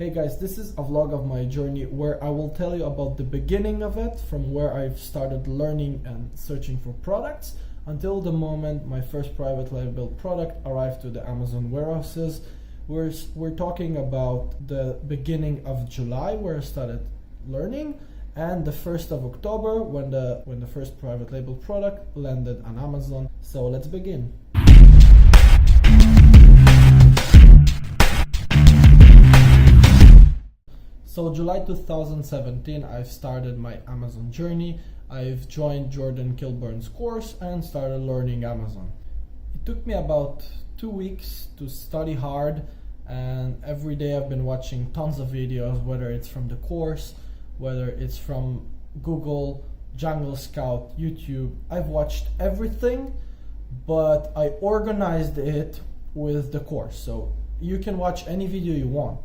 Hey guys, this is a vlog of my journey where I will tell you about the beginning of it, from where I've started learning and searching for products until the moment my first private label product arrived to the Amazon warehouses. We're talking about the beginning of July where I started learning, and the 1st of October when the first private label product landed on Amazon. So let's begin. So July 2017, I've started my Amazon journey. I've joined Jordan Kilburn's course and started learning Amazon. It took me about 2 weeks to study hard, and every day I've been watching tons of videos, whether it's from the course, whether it's from Google, Jungle Scout, YouTube. I've watched everything, but I organized it with the course. So you can watch any video you want,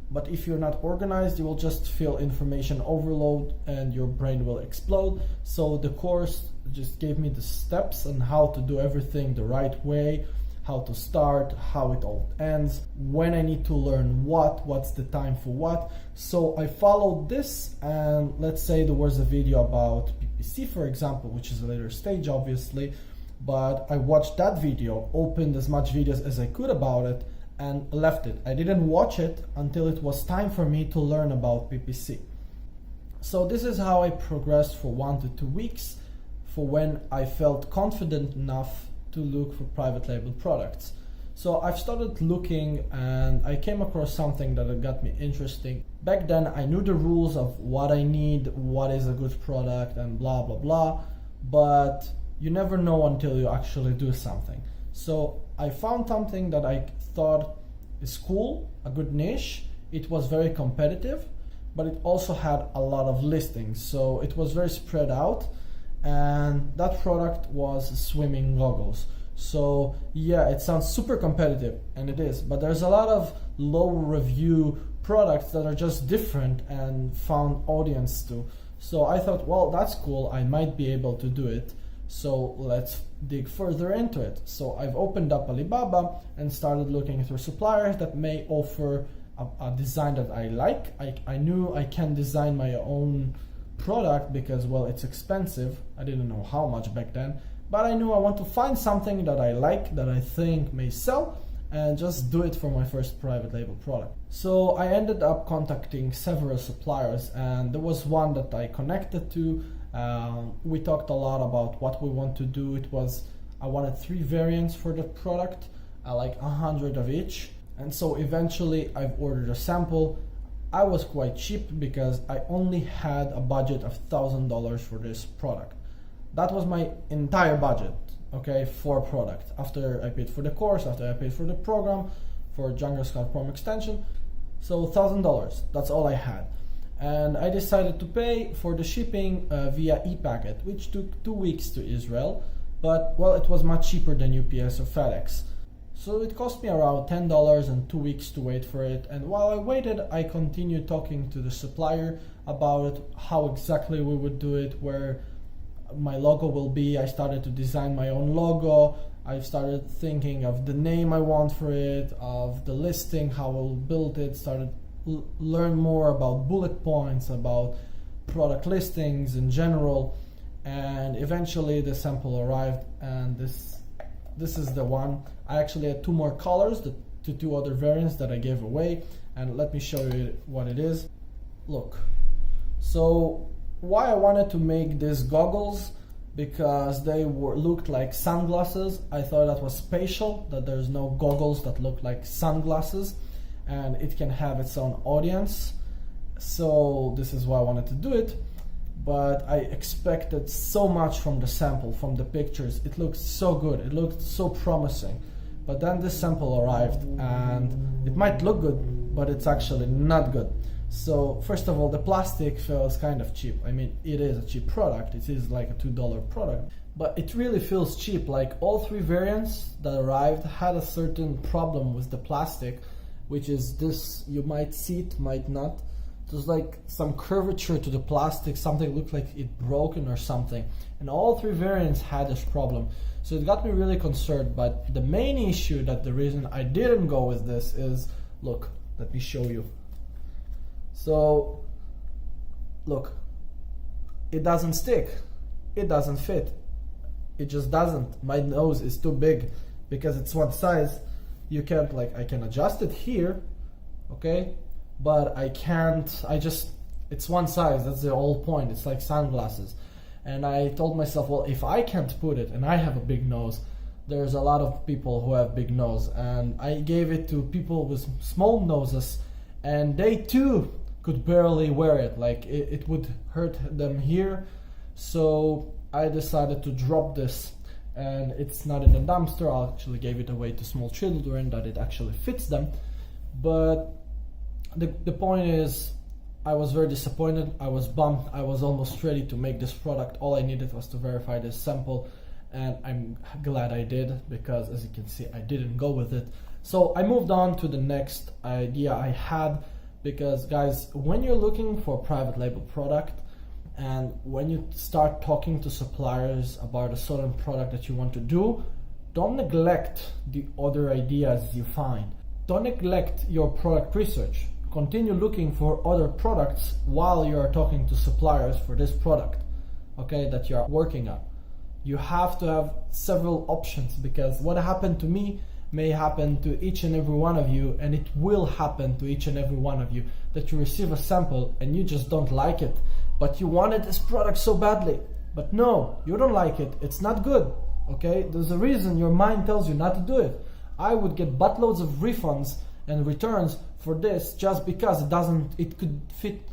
but if you're not organized, you will just feel information overload and your brain will explode. So the course just gave me the steps on how to do everything the right way, how to start, how it all ends, when I need to learn what's the time for what. So I followed this, and let's say there was a video about PPC, for example, which is a later stage obviously, but I watched that video, opened as much videos as I could about it, and left it. I didn't watch it until it was time for me to learn about PPC. So this is how I progressed for 1 to 2 weeks, for when I felt confident enough to look for private label products. So I've started looking, and I came across something that got me interesting. Back then I knew the rules of what I need, what is a good product, and blah blah blah, but you never know until you actually do something. So I found something that I thought is cool, a good niche. It was very competitive, but it also had a lot of listings, so it was very spread out. And that product was swimming goggles. So yeah, it sounds super competitive, and it is, but there's a lot of low review products that are just different and found audience too. So I thought, well, that's cool, I might be able to do it. So let's dig further into it. So I've opened up Alibaba and started looking through suppliers that may offer a design that I like. I knew I can design my own product because, well, it's expensive. I didn't know how much back then, but I knew I want to find something that I like, that I think may sell, and just do it for my first private label product. So I ended up contacting several suppliers, and there was one that I connected to. We talked a lot about what we want to do. I wanted 3 variants for the product, like 100 of each, and so eventually I've ordered a sample. I was quite cheap because I only had a budget of $1,000 for this product. That was my entire budget, okay, for a product. After I paid for the course, after I paid for the program, for Jungle Scout Prom extension, so $1,000, that's all I had. And I decided to pay for the shipping via e-packet, which took 2 weeks to Israel, but well, it was much cheaper than UPS or FedEx. So it cost me around $10 and 2 weeks to wait for it. And while I waited, I continued talking to the supplier about it, how exactly we would do it, where my logo will be. I started to design my own logo. I started thinking of the name I want for it, of the listing, how I'll build it, started learn more about bullet points, about product listings in general, and eventually the sample arrived, and this is the one. I actually had 2 more colors, the 2 other variants that I gave away, and let me show you what it is. Look, so why I wanted to make these goggles, because they looked like sunglasses. I thought that was spatial, that there's no goggles that look like sunglasses, and it can have its own audience. So this is why I wanted to do it, but I expected so much from the sample, from the pictures. It looked so good, it looked so promising, but then this sample arrived, and it might look good, but it's actually not good. So first of all, the plastic feels kind of cheap. I mean, it is a cheap product, it is like a $2 product, but it really feels cheap. Like all 3 variants that arrived had a certain problem with the plastic, which is this. You might see it, might not. There's like some curvature to the plastic, something looked like it broken or something, and all 3 variants had this problem. So it got me really concerned. But the main issue, that the reason I didn't go with this is, look, let me show you. So look, it doesn't stick, it doesn't fit, it just doesn't. My nose is too big because it's one size. You can't, like, I can adjust it here, okay, but I can't, it's one size. That's the whole point. It's like sunglasses. And I told myself, well, if I can't put it and I have a big nose, there's a lot of people who have big nose, and I gave it to people with small noses, and they too could barely wear it. Like it would hurt them here. So I decided to drop this, and it's not in the dumpster. I actually gave it away to small children that it actually fits them. But the point is, I was very disappointed. I was bummed. I was almost ready to make this product. All I needed was to verify this sample, and I'm glad I did, because as you can see, I didn't go with it. So I moved on to the next idea I had, because guys, when you're looking for a private label product, and when you start talking to suppliers about a certain product that you want to do, don't neglect the other ideas you find. Don't neglect your product research. Continue looking for other products while you are talking to suppliers for this product, okay, that you are working on. You have to have several options, because what happened to me may happen to each and every one of you, and it will happen to each and every one of you, that you receive a sample and you just don't like it, but you wanted this product so badly. But no, you don't like it. It's not good, okay? There's a reason your mind tells you not to do it. I would get buttloads of refunds and returns for this just because it could fit.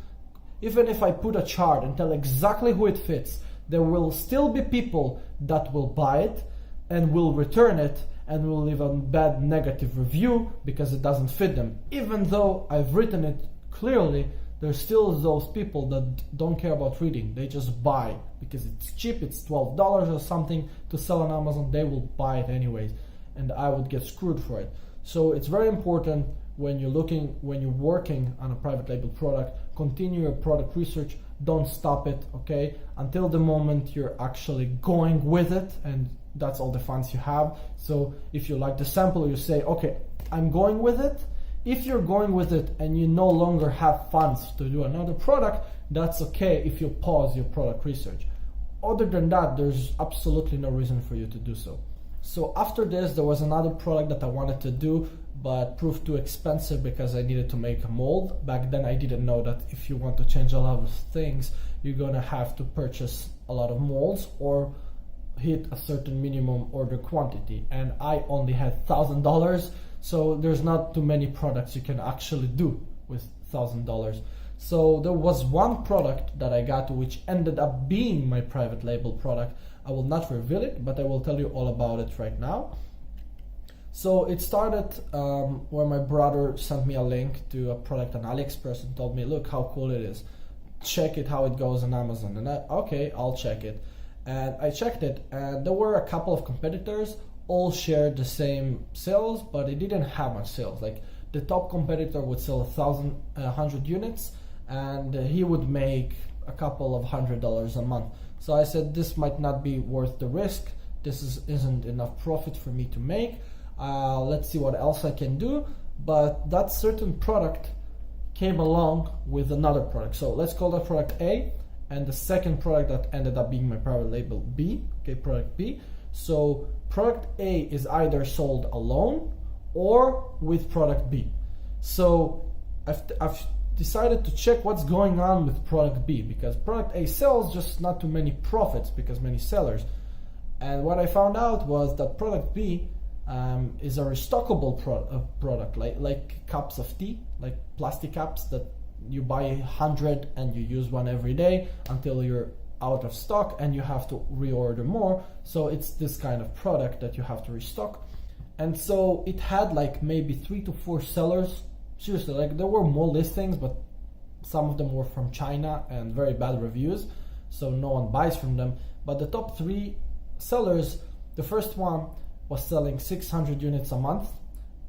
Even if I put a chart and tell exactly who it fits, there will still be people that will buy it and will return it and will leave a bad negative review because it doesn't fit them. Even though I've written it clearly, there's still those people that don't care about reading. They just buy because it's cheap, it's $12 or something to sell on Amazon. They will buy it anyways, and I would get screwed for it. So it's very important when you're working on a private label product, continue your product research. Don't stop it, okay, until the moment you're actually going with it, and that's all the funds you have. So if you like the sample, you say, okay, I'm going with it. If you're going with it and you no longer have funds to do another product, that's okay if you pause your product research. Other than that, there's absolutely no reason for you to do so. So after this, there was another product that I wanted to do, but proved too expensive because I needed to make a mold. Back then I didn't know that if you want to change a lot of things, you're gonna have to purchase a lot of molds or hit a certain minimum order quantity. And I only had $1,000, so there's not too many products you can actually do with $1,000. So there was one product that I got which ended up being my private label product. I will not reveal it, but I will tell you all about it right now. So it started where my brother sent me a link to a product on AliExpress and told me, look how cool it is. Check it how it goes on Amazon. And okay, I'll check it. And I checked it, and there were a couple of competitors, all shared the same sales, but it didn't have much sales. Like the top competitor would sell 100 units, and he would make a couple of $100 a month. So I said, this might not be worth the risk. This isn't enough profit for me to make. Let's see what else I can do. But that certain product came along with another product. So let's call that product A, and the second product that ended up being my private label B, okay, product B. So product A is either sold alone or with product B. So I've decided to check what's going on with product B, because product A sells, just not too many profits because many sellers. And what I found out was that product B is a restockable product, like cups of tea, like plastic cups that you buy 100 and you use one every day until you're out of stock and you have to reorder more. So it's this kind of product that you have to restock. And so it had like maybe 3 to 4 sellers. Seriously, like there were more listings, but some of them were from China and very bad reviews, so no one buys from them. But the top 3 sellers, the first one was selling 600 units a month,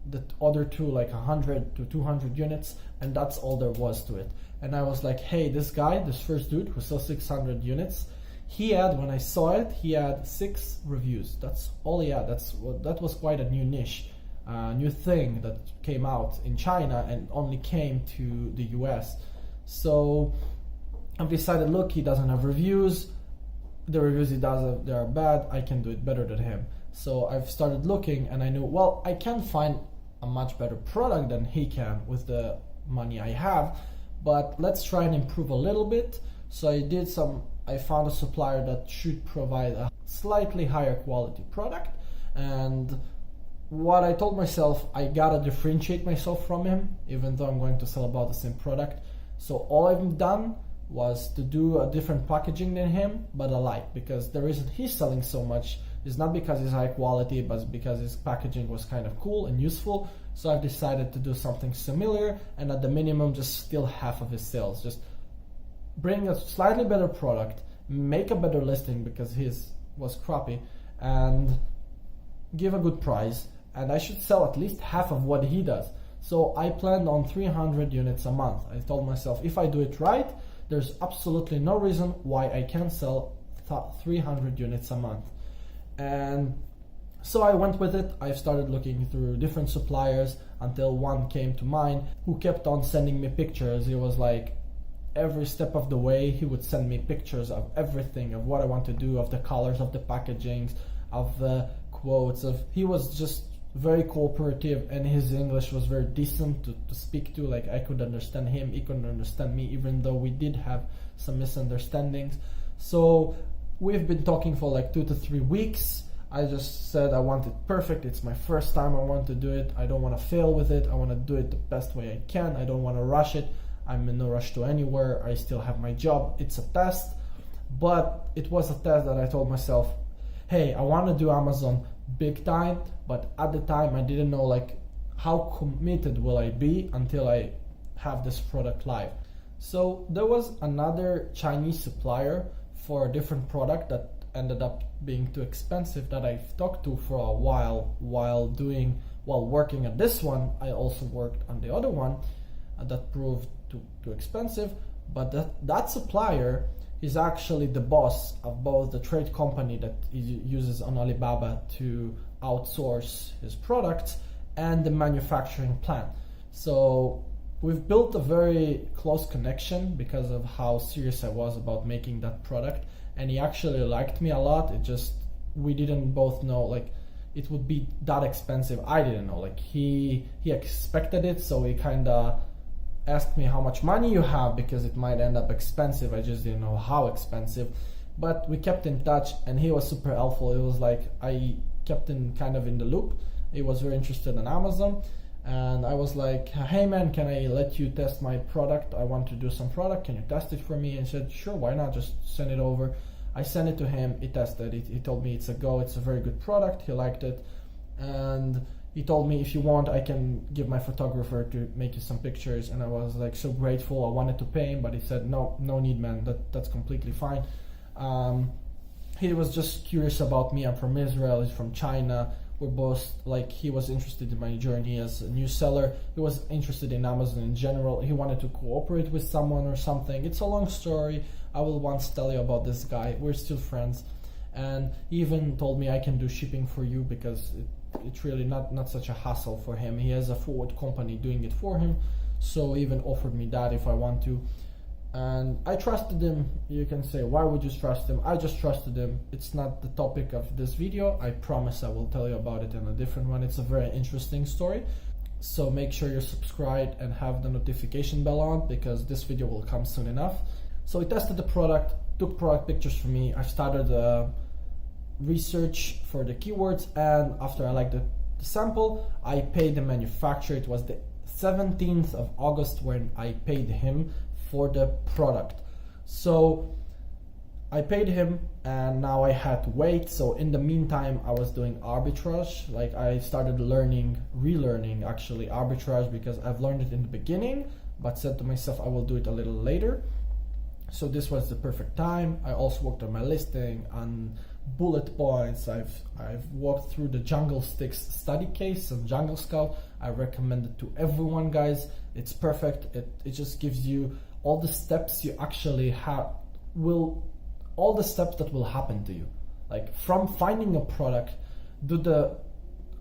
the other 2 like 100 to 200 units, and that's all there was to it. And I was like, hey, this guy, this first dude who sells 600 units, he had, when I saw it, he had 6 reviews. That's all he had. That was quite a new niche, new thing that came out in China and only came to the US. So I've decided, look, he doesn't have reviews. The reviews he does, they are bad. I can do it better than him. So I've started looking, and I knew, well, I can find a much better product than he can with the money I have, but let's try and improve a little bit. So I found a supplier that should provide a slightly higher quality product, and what I told myself, I gotta differentiate myself from him, even though I'm going to sell about the same product. So all I've done was to do a different packaging than him, but alike, because the reason he's selling so much is not because he's high quality, but because his packaging was kind of cool and useful. So I've decided to do something similar, and at the minimum just steal half of his sales. Just bring a slightly better product, make a better listing because his was crappy, and give a good price, and I should sell at least half of what he does. So I planned on 300 units a month. I told myself, if I do it right, there's absolutely no reason why I can't sell 300 units a month. And so I went with it. I started looking through different suppliers until one came to mind who kept on sending me pictures. He was like, every step of the way, he would send me pictures of everything, of what I want to do, of the colors, of the packagings, of the quotes. He was just very cooperative, and his English was very decent to speak to. Like, I could understand him, he couldn't understand me, even though we did have some misunderstandings. So we've been talking for like 2 to 3 weeks. I just said I want it perfect. It's my first time I want to do it. I don't want to fail with it. I want to do it the best way I can. I don't want to rush it. I'm in no rush to anywhere. I still have my job. It's a test, but it was a test that I told myself, hey, I want to do Amazon big time, but at the time I didn't know like how committed will I be until I have this product live. So there was another Chinese supplier for a different product that ended up being too expensive that I've talked to for a while while working at this one. I also worked on the other one that proved too expensive, but that supplier is actually the boss of both the trade company that he uses on Alibaba to outsource his products and the manufacturing plant. So we've built a very close connection because of how serious I was about making that product, and he actually liked me a lot. It just, we didn't both know like it would be that expensive. I didn't know, like he expected it, so he kind of asked me how much money you have because it might end up expensive. I just didn't know how expensive, but we kept in touch, and he was super helpful. It was like I kept in kind of in the loop. He was very interested in Amazon, and I was like, hey man, can I let you test my product? I want to do some product, can you test it for me? And he said, sure, why not, just send it over. I sent it to him, he tested it, he told me it's a go, it's a very good product, he liked it, and he told me, if you want, I can give my photographer to make you some pictures. And I was like so grateful. I wanted to pay him, but he said, no need, man, that's completely fine. He was just curious about me. I'm from Israel, he's from China. We're both like, he was interested in my journey as a new seller. He was interested in Amazon in general. He wanted to cooperate with someone or something. It's a long story. I will once tell you about this guy. We're still friends. And he even told me I can do shipping for you because it's really not such a hassle for him. He has a forward company doing it for him, so he even offered me that if I want to. And I trusted him. You can say, why would you trust him? I just trusted him. It's not the topic of this video. I promise I will tell you about it in a different one. It's a very interesting story. So make sure you're subscribed and have the notification bell on, because this video will come soon enough. So he tested the product, took product pictures for me. I started research for the keywords, and after I liked the sample, I paid the manufacturer. It was the 17th of August when I paid him for the product. So I paid him, and now I had to wait. So in the meantime, I was doing arbitrage. Like, I started relearning actually arbitrage, because I've learned it in the beginning, but said to myself I will do it a little later. So this was the perfect time. I also worked on my listing, on bullet points. I've walked through the Jungle Sticks study case and Jungle Scout. I recommend it to everyone, guys. It's perfect. It just gives you all the steps you actually all the steps that will happen to you, like from finding a product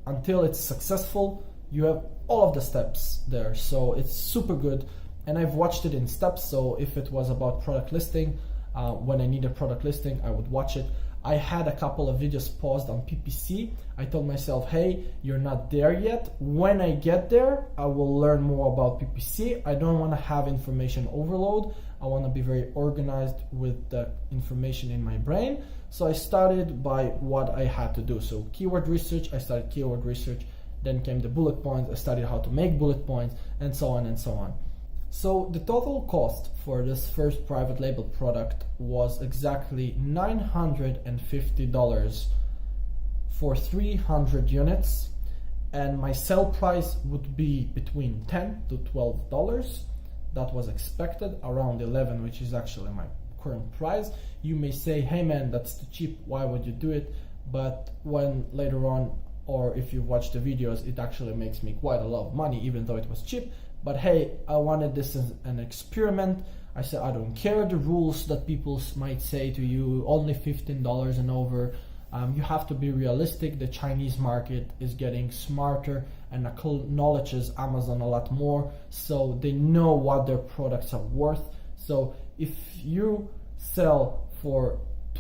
until it's successful. You have all of the steps there, so it's super good. And I've watched it in steps. So if it was about product listing, when I need a product listing, I would watch it. I had a couple of videos paused on PPC. I told myself, hey, you're not there yet. When I get there, I will learn more about PPC. I don't want to have information overload. I want to be very organized with the information in my brain. So I started by what I had to do. So keyword research, I started keyword research. Then came the bullet points. I studied how to make bullet points, and so on and so on. So the total cost for this first private label product was exactly $950 for 300 units, and my sell price would be between $10 to $12. That was expected, around 11, which is actually my current price. You may say, hey man, that's too cheap, why would you do it? But when later on, or if you watch the videos, it actually makes me quite a lot of money, even though it was cheap. But hey, I wanted this as an experiment. I said, I don't care the rules that people might say to you, only $15 and over. You have to be realistic. The Chinese market is getting smarter and acknowledges Amazon a lot more, so they know what their products are worth. So if you sell for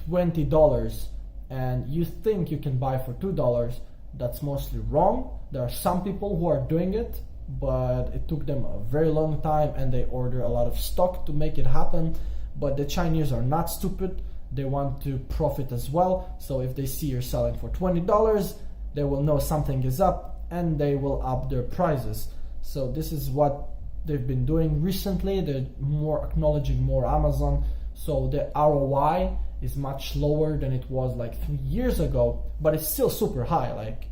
$20 and you think you can buy for $2, that's mostly wrong. There are some people who are doing it, but it took them a very long time and they order a lot of stock to make it happen. But the Chinese are not stupid. They want to profit as well. So if they see you're selling for $20, they will know something is up and they will up their prices. So this is what they've been doing recently. They're more acknowledging more Amazon. So the ROI is much lower than it was like 3 years ago, but it's still super high. Like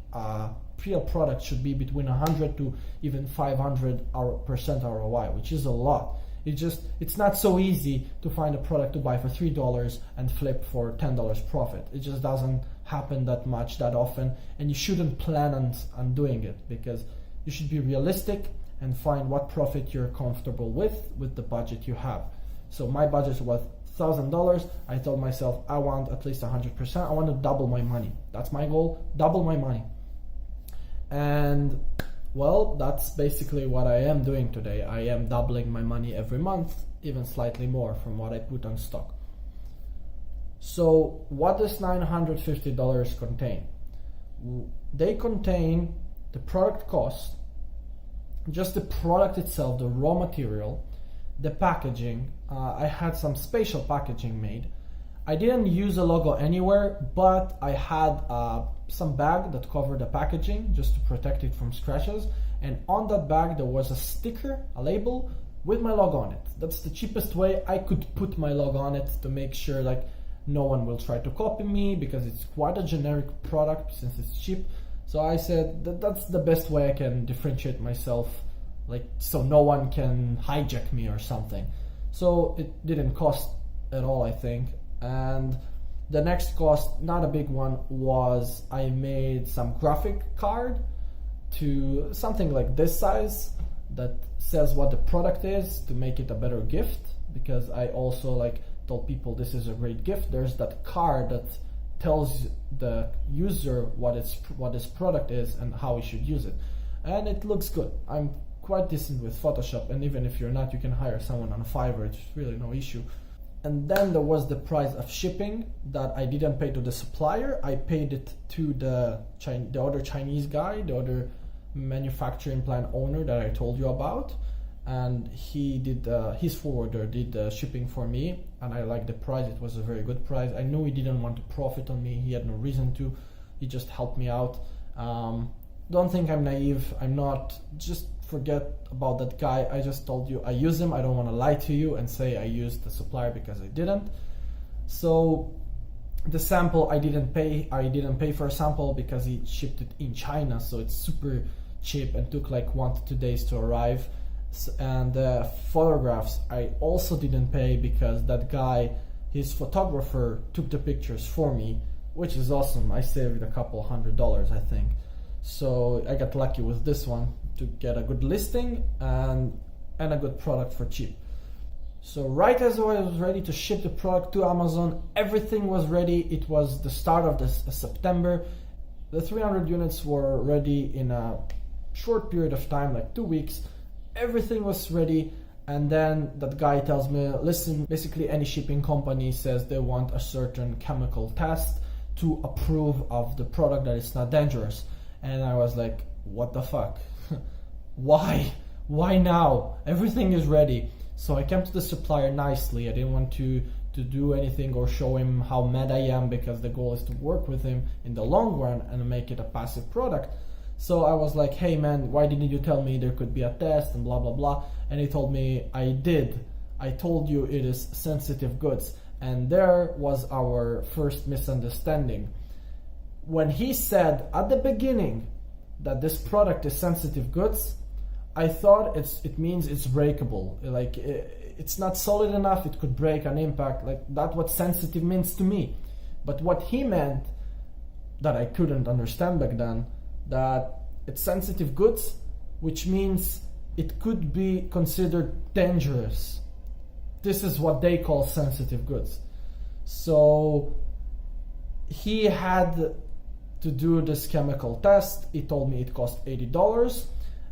real product should be between 100 to even 500% ROI, which is a lot. It's not so easy to find a product to buy for $3 and flip for $10 profit. It just doesn't happen that much, that often, and you shouldn't plan on doing it, because you should be realistic and find what profit you're comfortable with the budget you have. So my budget was $1,000. I told myself I want at least 100%. I want to double my money. That's my goal, double my money. And well, that's basically what I am doing today. I am doubling my money every month, even slightly more from what I put on stock. So what does $950 contain? They contain the product cost, just the product itself, the raw material, the packaging. I had some spatial packaging made. I didn't use a logo anywhere, but I had some bag that covered the packaging just to protect it from scratches. And on that bag there was a sticker, a label with my logo on it. That's the cheapest way I could put my logo on it to make sure like no one will try to copy me, because it's quite a generic product since it's cheap. So I said that's the best way I can differentiate myself, like so no one can hijack me or something. So it didn't cost at all, I think. And the next cost, not a big one, was I made some graphic card to something like this size that says what the product is, to make it a better gift, because I also like told people this is a great gift. There's that card that tells the user what this product is and how he should use it, and it looks good. I'm quite decent with Photoshop, and even if you're not, you can hire someone on Fiverr. It's really no issue. And then there was the price of shipping that I didn't pay to the supplier. I paid it to the other Chinese guy, the other manufacturing plant owner that I told you about, and he did his forwarder did the shipping for me, and I liked the price. It was a very good price. I knew he didn't want to profit on me. He had no reason to. He just helped me out. Don't think I'm naive. I'm not. Just forget about that guy. I just told you I use him. I don't want to lie to you and say I used the supplier, because I didn't. So the sample I didn't pay for a sample because he shipped it in China, so it's super cheap and took like 1 to 2 days to arrive. And the photographs I also didn't pay, because that guy, his photographer, took the pictures for me, which is awesome. I saved a couple $100, I think. So I got lucky with this one to get a good listing and a good product for cheap. So right as I was ready to ship the product to Amazon, everything was ready. It was the start of September. The 300 units were ready in a short period of time, like 2 weeks. Everything was ready. And then that guy tells me, listen, basically any shipping company says they want a certain chemical test to approve of the product that it's not dangerous. And I was like, what the fuck? Why? Why now? Everything is ready. So I came to the supplier nicely. I didn't want to do anything or show him how mad I am, because the goal is to work with him in the long run and make it a passive product. So I was like, hey man, why didn't you tell me there could be a test and blah blah blah? And he told me, I did. I told you it is sensitive goods. And there was our first misunderstanding. When he said at the beginning that this product is sensitive goods, I thought it means it's breakable. Like it's not solid enough, it could break an impact. Like that's what sensitive means to me. But what he meant, that I couldn't understand back then, that it's sensitive goods, which means it could be considered dangerous. This is what they call sensitive goods. So he had to do this chemical test. He told me it cost $80,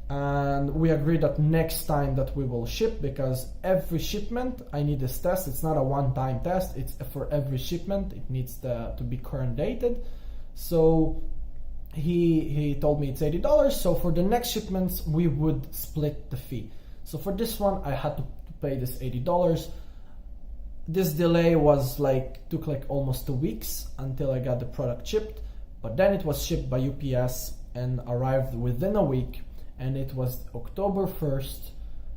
and we agreed that next time that we will ship, because every shipment I need this test. It's not a one-time test, it's for every shipment. It needs to be current dated. So he told me it's $80, so for the next shipments we would split the fee. So for this one I had to pay this $80. This delay took almost 2 weeks until I got the product shipped, but then it was shipped by UPS and arrived within a week, and it was October 1st,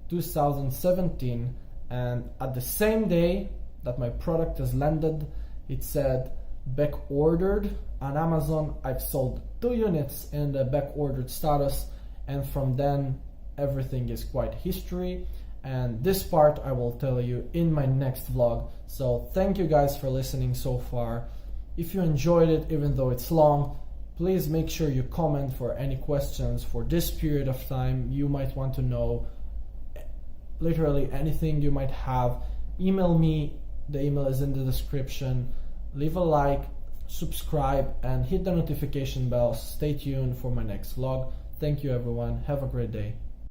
2017, and at the same day that my product has landed, it said back ordered on Amazon. I've sold 2 units in the back ordered status, and from then everything is quite history, and this part I will tell you in my next vlog. So thank you guys for listening so far. If you enjoyed it, even though it's long, please make sure you comment for any questions for this period of time. You might want to know literally anything you might have. Email me, the email is in the description. Leave a like, subscribe, and hit the notification bell. Stay tuned for my next vlog. Thank you everyone, have a great day.